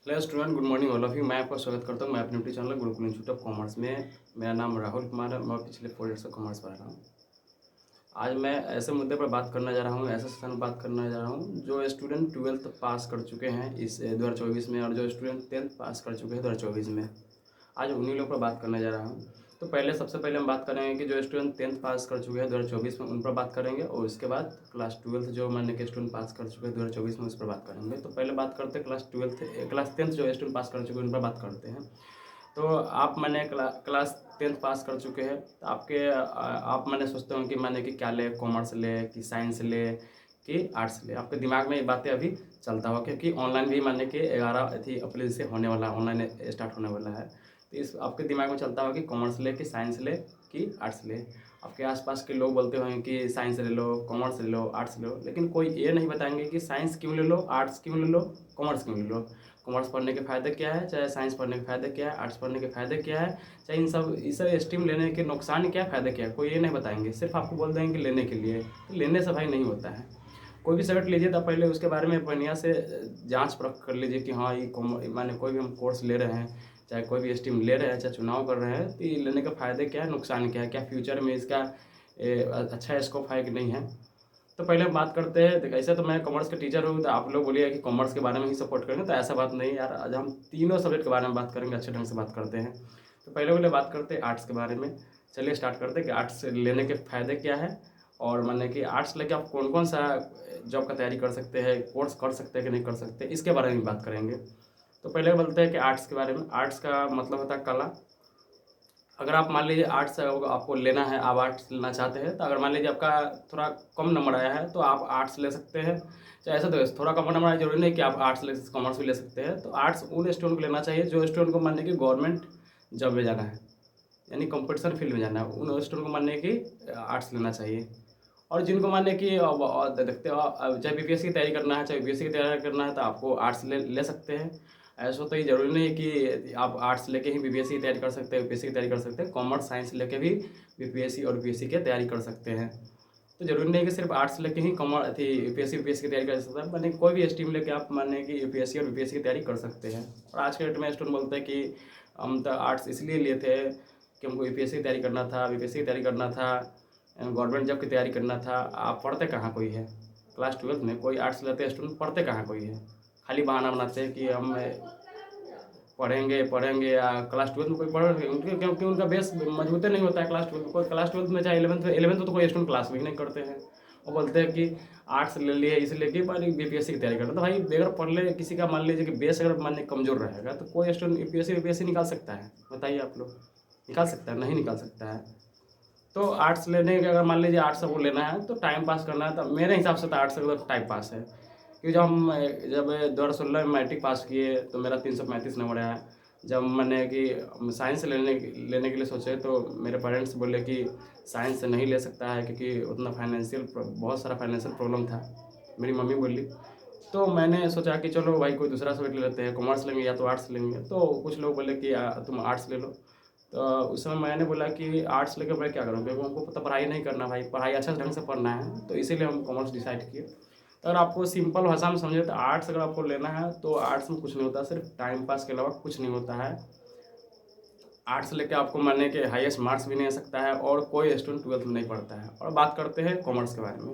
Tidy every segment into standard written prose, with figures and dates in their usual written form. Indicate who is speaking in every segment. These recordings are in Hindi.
Speaker 1: Hello student, good morning all of you. मैं आपका स्वागत करता हूँ मैं अपने YouTube channel Gurukul institute of commerce में। मेरा नाम राहुल कुमार है। मैं पिछले 4 ईयर से कॉमर्स पढ़ा रहा हूँ। आज मैं ऐसे मुद्दे पर बात करना जा रहा हूँ, ऐसे सेशन में बात करना जा रहा हूँ जो स्टूडेंट 12th पास कर चुके हैं इस 2024 में, और जो स्टूडेंट 10th पास कर चुके हैं 2024 में। आज उन्हीं लोगों पर बात करने जा रहा हूँ। तो सबसे पहले हम बात करेंगे कि जो स्टूडेंट 10th पास कर चुके हैं 2024 में, उन पर बात करेंगे, और उसके बाद क्लास 12th जो माने कि स्टूडेंट पास कर चुके हैं 2024 में, उस पर बात करेंगे। तो पहले बात करते हैं क्लास 10th जो स्टूडेंट पास कर चुके हैं उन पर बात करते हैं। तो आप मैंने क्लास 10th पास कर चुके हैं, तो आप मैंने सोचते हो कि मैंने कि क्या ले, कॉमर्स ले कि साइंस ले कि आर्ट्स ले। आपके दिमाग में ये बातें अभी चलता हो, क्योंकि ऑनलाइन भी माने कि 11 अप्रैल से होने वाला, ऑनलाइन स्टार्ट होने वाला है। तो इस आपके दिमाग में चलता हो कि कॉमर्स ले कि साइंस ले कि आर्ट्स ले। आपके आसपास के लोग बोलते होंगे कि साइंस ले लो, कॉमर्स ले लो, आर्ट्स ले लो, लेकिन कोई ये नहीं बताएंगे कि साइंस क्यों ले लो, आर्ट्स क्यों ले लो, कॉमर्स क्यों ले लो। कॉमर्स पढ़ने के फ़ायदे क्या है, चाहे साइंस पढ़ने के फ़ायदे क्या है, आर्ट्स पढ़ने के फ़ायदे क्या है, चाहे इस सब स्ट्रीम लेने के नुकसान क्या है, फ़ायदे क्या है, कोई ये नहीं बताएंगे। सिर्फ आपको बोल देंगे कि लेने के लिए। तो लेने से भाई नहीं होता है। कोई भी सब्जेक्ट लीजिए तो पहले उसके बारे में बढ़िया से जांच परख कर लीजिए कि हाँ ये माने कोई भी हम कोर्स ले रहे हैं, चाहे कोई भी स्ट्रीम ले रहे हैं, चाहे चुनाव कर रहे हैं, तो ये लेने का फ़ायदे क्या है, नुकसान क्या है, क्या फ्यूचर में इसका अच्छा स्कोप है कि नहीं है। तो पहले हम बात करते हैं। देखो, ऐसे तो मैं कॉमर्स का टीचर हूँ, तो आप लोग बोलिए कि कॉमर्स के बारे में ही सपोर्ट करेंगे, तो ऐसा बात नहीं यार। आज हम तीनों सब्जेक्ट के बारे में बात करेंगे, अच्छे ढंग से बात करते हैं। तो पहले बात करते हैं आर्ट्स के बारे में। चलिए स्टार्ट करते हैं कि आर्ट्स लेने के फ़ायदे क्या है, और मैंने कि आर्ट्स लेके आप कौन कौन सा जॉब का तैयारी कर सकते हैं, कोर्स कर सकते हैं कि नहीं कर सकते, इसके बारे में बात करेंगे। तो पहले बोलते हैं कि आर्ट्स के बारे में। आर्ट्स का मतलब होता है कला। अगर आप मान लीजिए आर्ट्स आपको लेना है, आप आर्ट्स लेना चाहते हैं, तो अगर मान लीजिए आपका थोड़ा कम नंबर आया है तो आप आर्ट्स ले सकते हैं। चाहे ऐसा तो थोड़ा कम नंबर आया जरूरी नहीं कि आप आर्ट्स ले, कॉमर्स भी ले सकते हैं। तो आर्ट्स उन स्टूडेंट को लेना चाहिए जो स्टूडेंट को मानने की गवर्नमेंट जॉब में जाना है, यानी कंपटीशन फील्ड में जाना है, उन स्टूडेंट को मानने की आर्ट्स लेना चाहिए। और जिनको मानने की देखते हो, चाहे बीपीएससी की तैयारी करना है, चाहे यूपीएससी की तैयारी करना है, तो आपको आर्ट्स ले सकते हैं। ऐसा तो ये जरूरी नहीं है कि आप आर्ट्स लेके ही बीपीएससी की तैयारी कर सकते हैं, यूपीएससी की तैयारी कर सकते हैं। कॉमर्स साइंस लेके भी बीपीएससी और यूपीएससी की तैयारी कर सकते हैं। तो जरूरी नहीं कि सिर्फ आर्ट्स लेके ही कॉमर्स थी यूपीएससी की तैयारी कर सकते हैं। मैंने कोई भी स्ट्रीम लेके आप माने कि यूपीएससी और बीपीएससी की तैयारी कर सकते हैं। और आज के डेट में स्टूडेंट बोलते हैं कि हम तो आर्ट्स इसलिए लिए थे कि हमको यूपीएससी की तैयारी करना था, बीपीएससी की तैयारी करना था, गवर्नमेंट जॉब की तैयारी करना था। आप पढ़ते कहाँ कोई है? क्लास 12th में कोई आर्ट्स लेते स्टूडेंट पढ़ते कहाँ कोई है? खाली बहाना बनाते हैं कि हम पढ़ेंगे पढ़ेंगे। क्लास 12th में कोई पढ़ उनके, क्योंकि उनका बेस मजबूत नहीं होता है। क्लास 12th में कोई, क्लास 12th में चाहे 11th में तो कोई स्टूडेंट क्लास में ही नहीं करते हैं। वो बोलते हैं कि आर्ट्स ले लिए इसलिए कि पर बीपीएससी की तैयारी करना। तो भाई अगर पढ़ ले किसी का, मान लीजिए कि बेस अगर मानने कमजोर रहेगा, तो कोई स्टूडेंट यूपीएससी निकाल सकता है? बताइए आप लोग, निकाल सकता है? नहीं निकाल सकता है। तो आर्ट्स लेने के, अगर मान लीजिए आर्ट्स सबको लेना है तो टाइम पास करना है, तो मेरे हिसाब से तो आर्ट्स का टाइम पास है। क्योंकि जब 2016 में मैट्रिक पास किए तो मेरा 335 नंबर आया। जब मैंने कि साइंस लेने के लिए सोचे तो मेरे पेरेंट्स बोले कि साइंस नहीं ले सकता है, क्योंकि उतना बहुत सारा फाइनेंशियल प्रॉब्लम था, मेरी मम्मी बोली। तो मैंने सोचा कि चलो भाई कोई दूसरा सब्जेक्ट ले लेते हैं, कॉमर्स लेंगे या तो आर्ट्स लेंगे। तो कुछ लोग बोले कि तुम आर्ट्स ले लो। तो उस समय मैंने बोला कि आर्ट्स लेकर मैं क्या करूँ, क्योंकि हमको पता पढ़ाई नहीं करना भाई, पढ़ाई अच्छा ढंग से पढ़ना है, तो इसीलिए हम कॉमर्स डिसाइड किए। तो अगर आपको सिंपल भाषा में समझे तो आर्ट्स अगर आपको लेना है तो आर्ट्स में कुछ नहीं होता, सिर्फ टाइम पास के अलावा कुछ नहीं होता है। आर्ट्स लेके आपको मानने के हाईएस्ट मार्क्स भी नहीं आ सकता है, और कोई स्टूडेंट 12th में नहीं पढ़ता है। और बात करते हैं कॉमर्स के बारे में।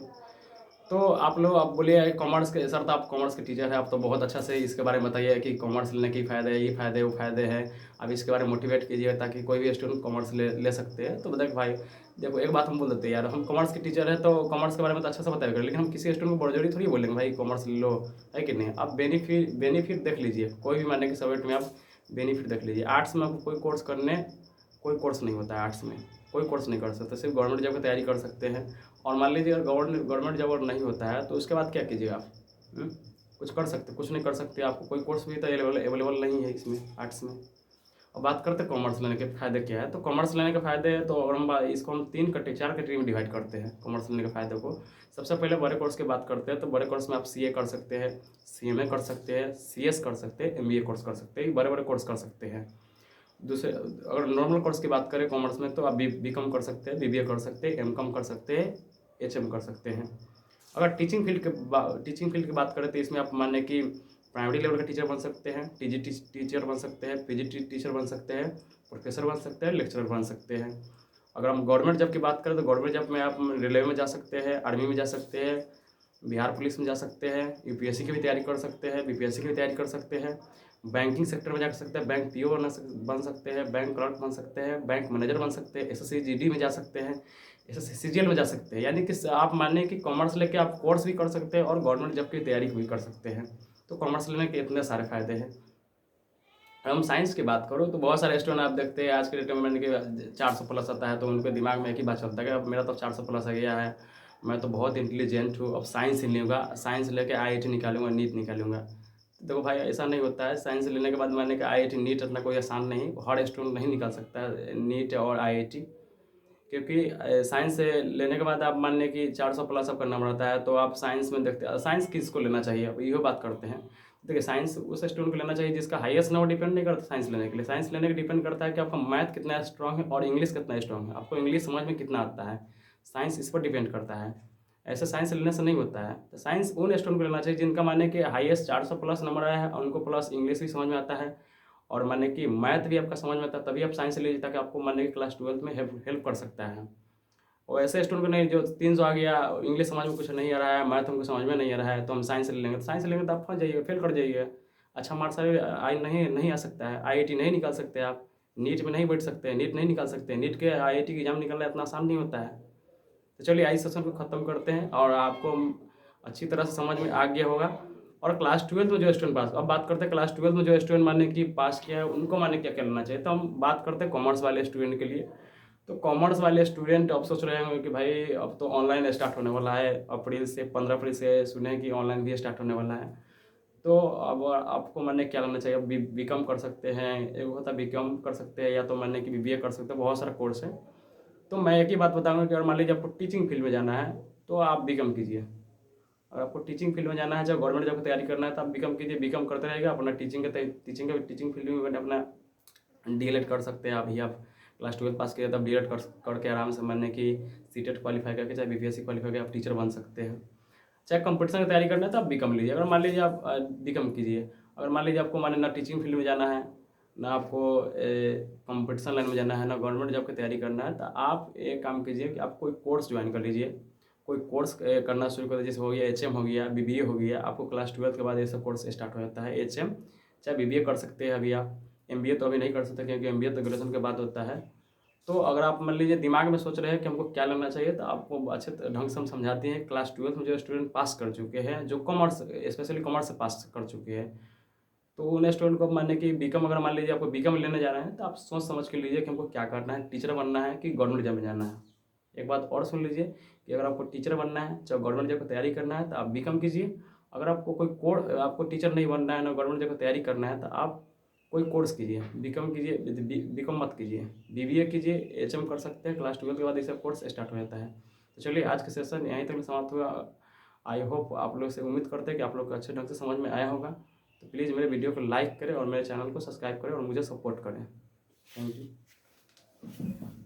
Speaker 1: तो आप बोलिए कॉमर्स के सर, तो आप कॉमर्स के टीचर हैं, आप तो बहुत अच्छा से इसके बारे में बताइए कि कॉमर्स लेने के फ़ायदे, ये फ़ायदे वो फ़ायदे हैं। अब इसके बारे में मोटिवेट कीजिए ताकि कोई भी स्टूडेंट कॉमर्स ले सकते हैं। तो बताए भाई देखो, एक बात हम बोल देते हैं यार, हम कॉमर्स के टीचर हैं तो कॉमर्स के बारे में तो अच्छा से बताया करें, लेकिन हम किसी स्टूडेंट को बड़जोड़ी थोड़ी बोलेंगे भाई कॉमर्स ले लो, है कि नहीं। आप बेनिफिट देख लीजिए, कोई भी मानने के सब्जेक्ट में आप बेनिफिट देख लीजिए। आर्ट्स में आपको कोई कोर्स नहीं होता है। आर्ट्स में कोई कोर्स नहीं कर सकते, सिर्फ गवर्नमेंट जॉब की तैयारी कर सकते हैं। और मान लीजिए अगर गवर्नमेंट जॉब अगर नहीं होता है तो उसके बाद क्या कीजिएगा आप? कुछ कर सकते, कुछ नहीं कर सकते। आपको कोई कोर्स भी तो अवेलेबल नहीं है इसमें, आर्ट्स में। और बात करते हैं कॉमर्स लेने के फ़ायदे क्या है। तो कॉमर्स लेने के फ़ायदे, तो अगर इसको हम 4 कैटेगरी में डिवाइड करते हैं कॉमर्स लेने के फ़ायदे को। सबसे पहले बड़े कोर्स की बात करते हैं। तो बड़े कोर्स में आप सीए कर सकते हैं, सीएमए कर सकते हैं, सीएस कर सकते हैं, एमबीए कोर्स कर सकते हैं। ये बड़े बड़े कोर्स कर सकते हैं। दूसरे, अगर नॉर्मल कोर्स की बात करें कॉमर्स में, तो आप बीकॉम कर सकते हैं, बीबीए कर सकते हैं, एमकॉम कर सकते हैं, एचएम कर सकते हैं। अगर टीचिंग फील्ड की बात करें तो इसमें आप माने कि प्राइमरी लेवल का टीचर बन सकते हैं, टीजी टीचर बन सकते हैं, पीजी टीचर बन सकते हैं, प्रोफेसर बन सकते हैं, लेक्चरर बन सकते हैं। अगर हम गवर्नमेंट जॉब की बात करें तो गवर्नमेंट जॉब में आप रेलवे में जा सकते हैं, आर्मी में जा सकते हैं, बिहार पुलिस में जा सकते हैं, यूपीएससी की भी तैयारी कर सकते हैं, बीपीएससी की भी तैयारी कर सकते हैं, बैंकिंग सेक्टर में जा सकते हैं, बैंक पीओ बन सकते हैं, बैंक क्लर्क बन सकते हैं, बैंक मैनेजर बन सकते हैं, एसएससी जीडी में जा सकते हैं, एसएससी सीजीएल में जा सकते हैं। यानी कि आप मानिए कि कॉमर्स लेके आप कोर्स भी कर सकते हैं और गवर्नमेंट जॉब की तैयारी भी कर सकते हैं। तो कॉमर्स लेने के इतने सारे फायदे हैं। हम साइंस की बात करो तो बहुत सारे स्टूडेंट आप देखते हैं आज के डेट में, मैंने कि 400 प्लस आता है तो उनके दिमाग में एक ही बात चलता है कि अब मेरा तो 400 प्लस आ गया है, मैं तो बहुत इंटेलिजेंट हूँ, अब साइंस ही लूँगा, साइंस लेके आईआईटी निकालूंगा, नीट निकालूंगा। देखो भाई, ऐसा नहीं होता है। साइंस लेने के बाद मैंने कि आईआईटी नीट इतना कोई आसान नहीं, हर स्टूडेंट नहीं निकाल सकता है नीट और आईआईटी, क्योंकि साइंस लेने के बाद आप मान लें कि 400 प्लस अब करना पड़ता है। तो आप साइंस में देखते हैं, साइंस किसको लेना चाहिए, अब यही बात करते हैं। देखिए, साइंस उस स्टूडेंट को लेना चाहिए जिसका हाईएस्ट नंबर डिपेंड नहीं करता साइंस लेने के लिए। साइंस लेने के डिपेंड करता है कि आपका मैथ कितना स्ट्रॉन्ग है और इंग्लिश कितना स्ट्रॉन्ग है, आपको इंग्लिश समझ में कितना आता है। साइंस इस पर डिपेंड करता है, ऐसे साइंस लेने से नहीं होता है। तो साइंस उन स्टूडेंट को लेना चाहिए जिनका माने कि हाईएस्ट 400 प्लस नंबर आया है, उनको प्लस इंग्लिश भी समझ में आता है और माने कि मैथ भी आपका समझ में आता है, तभी आप साइंस लीजिए, ताकि आपको माने कि क्लास 12 में हेल्प कर सकता है। और ऐसे स्टूडेंट को नहीं जो 300 आ गया, इंग्लिश समझ में कुछ नहीं आ रहा है, मैथ हमको समझ में नहीं आ रहा है, तो हम साइंस ले लेंगे। तो साइंस लेंगे तो आप फंस जाइए, फेल कर जाइए, अच्छा मार्क्स नहीं आ सकता है, आईआईटी नहीं निकाल सकते आप, नीट में नहीं बैठ सकते, नीट नहीं निकाल सकते, नीट के आईआईटी की एग्जाम निकलना इतना आसान नहीं होता है। तो चलिए आज सेशन को ख़त्म करते हैं और आपको अच्छी तरह से समझ में आ गया होगा। और क्लास 12 में जो स्टूडेंट पास, अब बात करते हैं क्लास 12 में जो स्टूडेंट माने कि पास किया है उनको माने क्या क्या लेना चाहिए। तो हम बात करते हैं कॉमर्स वाले स्टूडेंट के लिए। तो कॉमर्स वाले स्टूडेंट अब सोच रहे होंगे कि भाई अब तो ऑनलाइन स्टार्ट होने वाला है, अप्रैल से 15 अप्रैल से सुने कि ऑनलाइन भी स्टार्ट होने वाला है। तो अब आपको मैंने क्या लेना चाहिए, बीकॉम कर सकते हैं, एक होता है बीकॉम कर सकते हैं, या तो मैंने कि बीबीए कर सकते हैं, बहुत सारा कोर्स है। तो मैं एक ही बात बताऊंगा कि अगर मान लीजिए आपको टीचिंग फील्ड में जाना है तो आप बीकॉम कीजिए। अगर आपको टीचिंग फील्ड में जाना है, चाहे गवर्नमेंट जॉब की तैयारी करना है, तो आप बीकॉम कीजिए। बीकॉम करते रहेगा अपना टीचिंग फील्ड में अपना डीएलएड कर सकते हैं। अभी आप क्लास 12 पास किया तब डीएलएड करके आराम से मानने कि सीटेट क्वालिफाई करके चाहे बीपीएससी क्वालिफाई करके आप टीचर बन सकते हैं। चाहे कंपटीशन की तैयारी करना है तो आप बीकॉम लीजिए। अगर मान लीजिए आप बीकॉम कीजिए, अगर मान लीजिए आपको माने ना टीचिंग फील्ड में जाना है, ना आपको कंपटीशन लाइन में जाना है, ना गवर्नमेंट जॉब की तैयारी करना है, तो आप एक काम कीजिए कि आप कोई कोर्स ज्वाइन कर लीजिए। कोई कोर्स करना शुरू कर दीजिए, जैसे हो गया एचएम हो गया, बीबीए हो गया। आपको क्लास 12 के बाद ये सब कोर्स स्टार्ट हो जाता है। एचएम चाहे बीबीए कर सकते हैं अभी आप, एमबीए तो अभी नहीं कर सकते क्योंकि एमबीए तो ग्रेजुएशन के बाद होता है। तो अगर आप मान लीजिए दिमाग में सोच रहे हैं कि हमको क्या लेना चाहिए, तो आपको अच्छे ढंग से हम समझाते हैं। क्लास 12 में जो स्टूडेंट पास कर चुके हैं, जो कॉमर्स स्पेशली कॉमर्स से पास कर चुके हैं, तो उन स्टूडेंट को मानने कि बीकॉम, अगर मान लीजिए आपको बीकॉम लेने जाना है तो आप सोच समझ के लीजिए कि हमको क्या करना है, टीचर बनना है कि गवर्नमेंट जॉब में जाना है। एक बात और सुन लीजिए कि अगर आपको टीचर बनना है, चाहे गवर्नमेंट जॉब की तैयारी करना है, तो आप बीकॉम कीजिए। अगर आपको आपको टीचर नहीं बनना है, ना गवर्नमेंट जॉब की तैयारी करना है, तो आप कोई कोर्स कीजिए। बीकॉम कीजिए, बीकॉम मत कीजिए, बीबीए कीजिए, एचएम कर सकते हैं। क्लास 12 के बाद ये सब कोर्स स्टार्ट हो जाता है। तो चलिए आज का सेशन यहीं तक समाप्त हुआ। आई होप आप लोग से उम्मीद करते हैं कि आप लोग को अच्छे ढंग से समझ में आया होगा। तो प्लीज़ मेरे वीडियो को लाइक करें और मेरे चैनल को सब्सक्राइब करें और मुझे सपोर्ट करें। Thank you.